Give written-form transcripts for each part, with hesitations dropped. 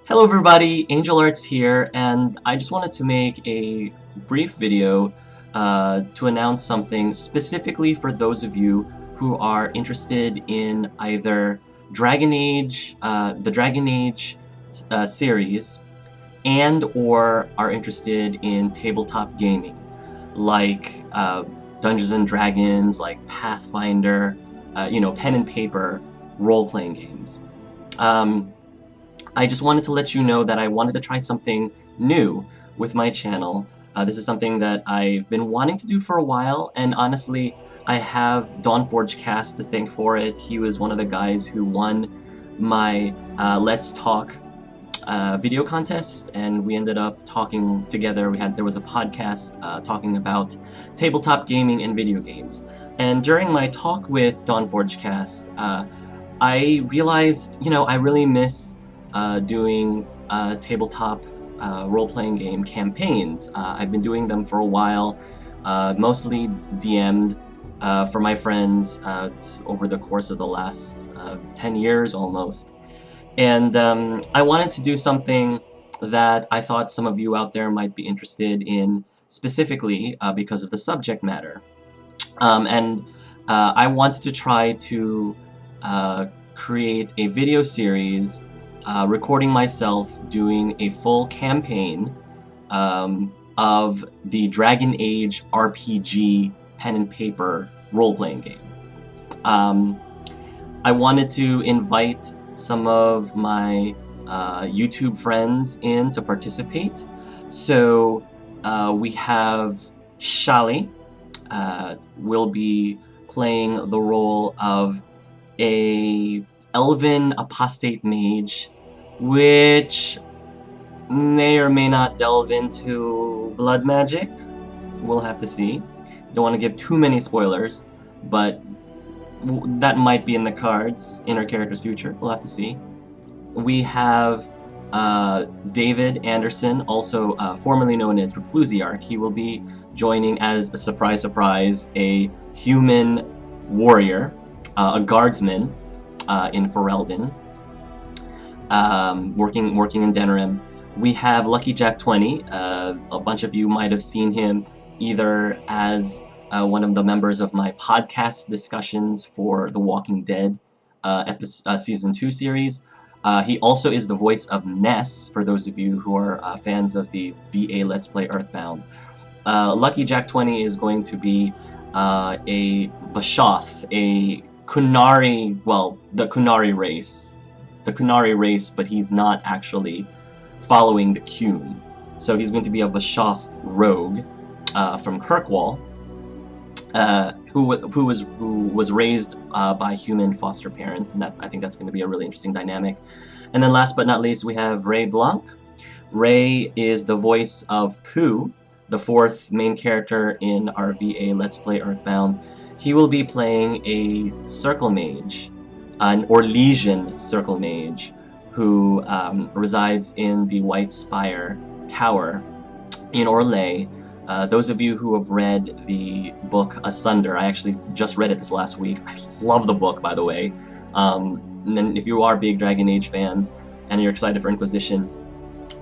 Hello everybody, Angel Arts here, and I just wanted to make a brief video to announce something specifically for those of you who are interested in either Dragon Age, the Dragon Age series, and or are interested in tabletop gaming, like Dungeons and Dragons, like Pathfinder, pen and paper role-playing games. I just wanted to let you know that I wanted to try something new with my channel. This is something that I've been wanting to do for a while, and honestly, I have DawnForgeCast to thank for it. He was one of the guys who won my Let's Talk video contest, and we ended up talking together. There was a podcast talking about tabletop gaming and video games. And during my talk with DawnForgeCast, I realized, I really miss doing tabletop role-playing game campaigns. I've been doing them for a while, mostly DM'd for my friends over the course of the last 10 years almost. And I wanted to do something that I thought some of you out there might be interested in, specifically because of the subject matter. I wanted to try to create a video series recording myself doing a full campaign of the Dragon Age RPG pen and paper role-playing game. I wanted to invite some of my YouTube friends in to participate. So we have Shali will be playing the role of a elven apostate mage, which may or may not delve into blood magic. We'll have to see. Don't want to give too many spoilers, but that might be in the cards in our character's future. We'll have to see. We have David Anderson, also formerly known as Reclusiarch. He will be joining as a surprise, a human warrior, a guardsman in Ferelden, working in Denerim. We have Lucky Jack 20. A bunch of you might have seen him either as one of the members of my podcast discussions for The Walking Dead Season 2 series. He also is the voice of Ness, for those of you who are fans of the VA Let's Play Earthbound. Lucky Jack 20 is going to be a Bashoth, a Kunari, well, the Kunari race. The Kunari race, but he's not actually following the Qun. So he's going to be a Bashoth rogue from Kirkwall, who was raised by human foster parents, and I think that's going to be a really interesting dynamic. And then last but not least, we have Ray Blanc. Ray is the voice of Pooh, the fourth main character in our VA Let's Play Earthbound. He will be playing a circle mage, an Orlesian circle mage, who resides in the White Spire Tower in Orlais. Those of you who have read the book Asunder, I actually just read it this last week. I love the book, by the way. And then if you are big Dragon Age fans and you're excited for Inquisition,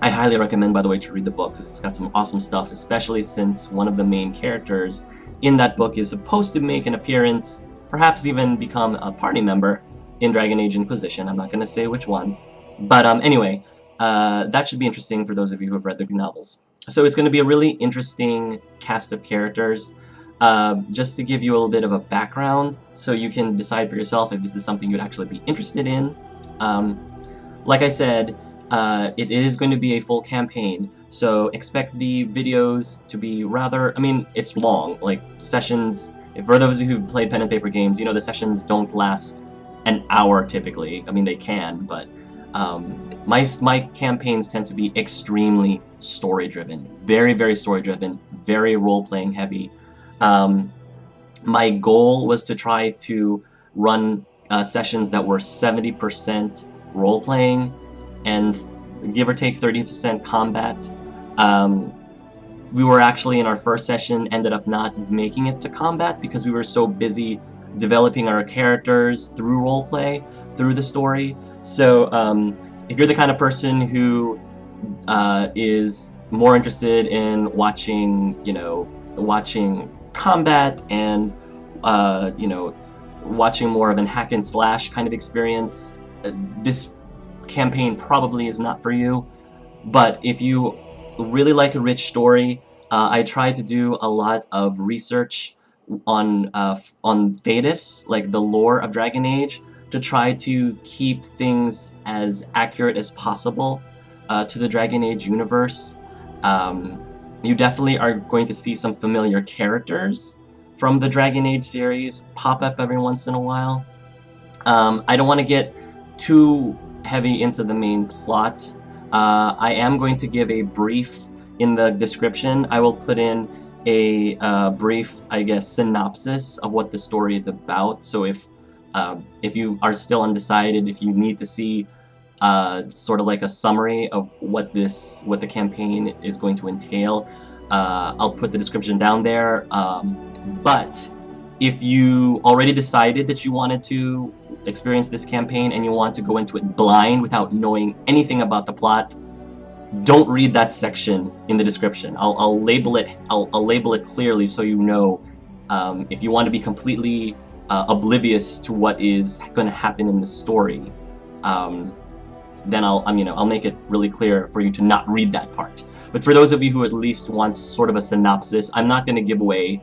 I highly recommend, by the way, to read the book, because it's got some awesome stuff, especially since one of the main characters in that book is supposed to make an appearance, perhaps even become a party member in Dragon Age Inquisition. I'm not going to say which one. But anyway, that should be interesting for those of you who have read the novels. So it's going to be a really interesting cast of characters. Just to give you a little bit of a background, so you can decide for yourself if this is something you'd actually be interested in. Like I said, it is going to be a full campaign, so expect the videos to be rather, it's long, like sessions. For those of you who've played pen and paper games, the sessions don't last an hour typically. They can, but my campaigns tend to be extremely story-driven, very story-driven, very role-playing heavy. My goal was to try to run sessions that were 70% role-playing and give or take 30% combat. We were actually, in our first session, ended up not making it to combat because we were so busy developing our characters through roleplay, through the story. So if you're the kind of person who is more interested in watching, watching combat and, watching more of an hack and slash kind of experience, this campaign probably is not for you. But if you really like a rich story, I tried to do a lot of research on Thedas, like the lore of Dragon Age, to try to keep things as accurate as possible to the Dragon Age universe. You definitely are going to see some familiar characters from the Dragon Age series pop up every once in a while. I don't want to get too heavy into the main plot. I am going to give a brief in the description. I will put in a brief, I guess, synopsis of what the story is about. So if you are still undecided, if you need to see sort of like a summary of what the campaign is going to entail, I'll put the description down there. But if you already decided that you wanted to experience this campaign and you want to go into it blind without knowing anything about the plot, don't read that section in the description. I'll label it. I'll label it clearly so you know. If you want to be completely oblivious to what is going to happen in the story, then I'll make it really clear for you to not read that part. But for those of you who at least want sort of a synopsis, I'm not going to give away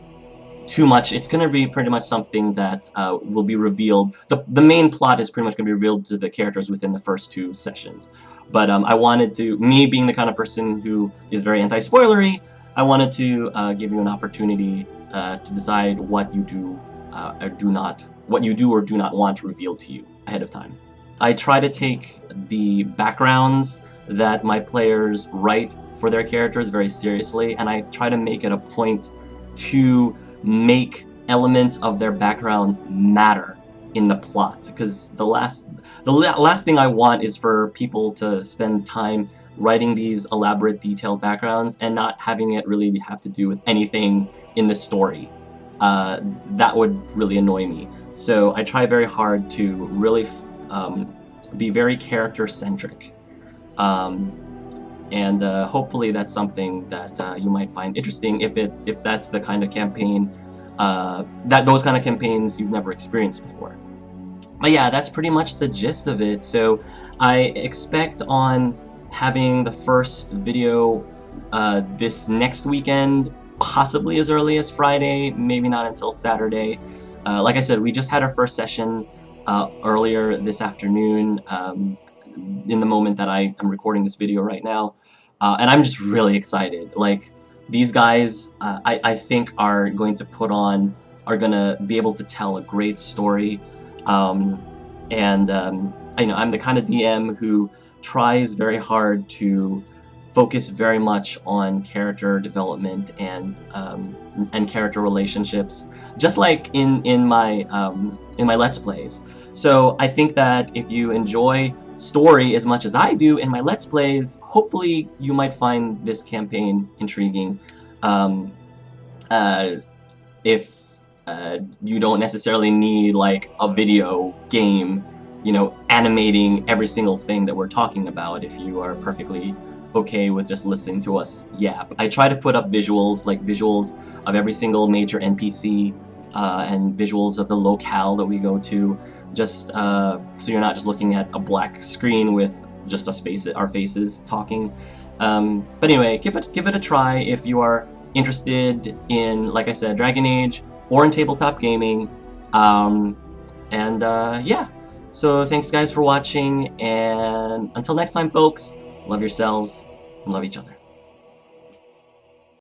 too much. It's going to be pretty much something that will be revealed. The main plot is pretty much going to be revealed to the characters within the first 2 sessions. But I wanted to, me being the kind of person who is very anti-spoilery, I wanted to give you an opportunity to decide what you do or do not want revealed to you ahead of time. I try to take the backgrounds that my players write for their characters very seriously, and I try to make it a point to make elements of their backgrounds matter in the plot, because the last thing I want is for people to spend time writing these elaborate, detailed backgrounds and not having it really have to do with anything in the story. That would really annoy me. So I try very hard to really be very character-centric. And hopefully that's something that you might find interesting if that's the kind of campaign, those kind of campaigns you've never experienced before. But yeah, that's pretty much the gist of it. So I expect on having the first video this next weekend, possibly as early as Friday, maybe not until Saturday. Like I said, we just had our first session earlier this afternoon, in the moment that I am recording this video right now, and I'm just really excited. Like, these guys, I think are going to be able to tell a great story, and I know I'm the kind of DM who tries very hard to focus very much on character development and character relationships, just like in my Let's Plays. So I think that if you enjoy story as much as I do in my Let's Plays, hopefully you might find this campaign intriguing. If you don't necessarily need like a video game, animating every single thing that we're talking about, if you are perfectly okay with just listening to us yap. I try to put up visuals, like visuals of every single major NPC, and visuals of the locale that we go to, just so you're not just looking at a black screen with just our faces talking. But anyway, give it a try if you are interested in, like I said, Dragon Age or in tabletop gaming. Yeah, so thanks guys for watching, and until next time folks, love yourselves and love each other.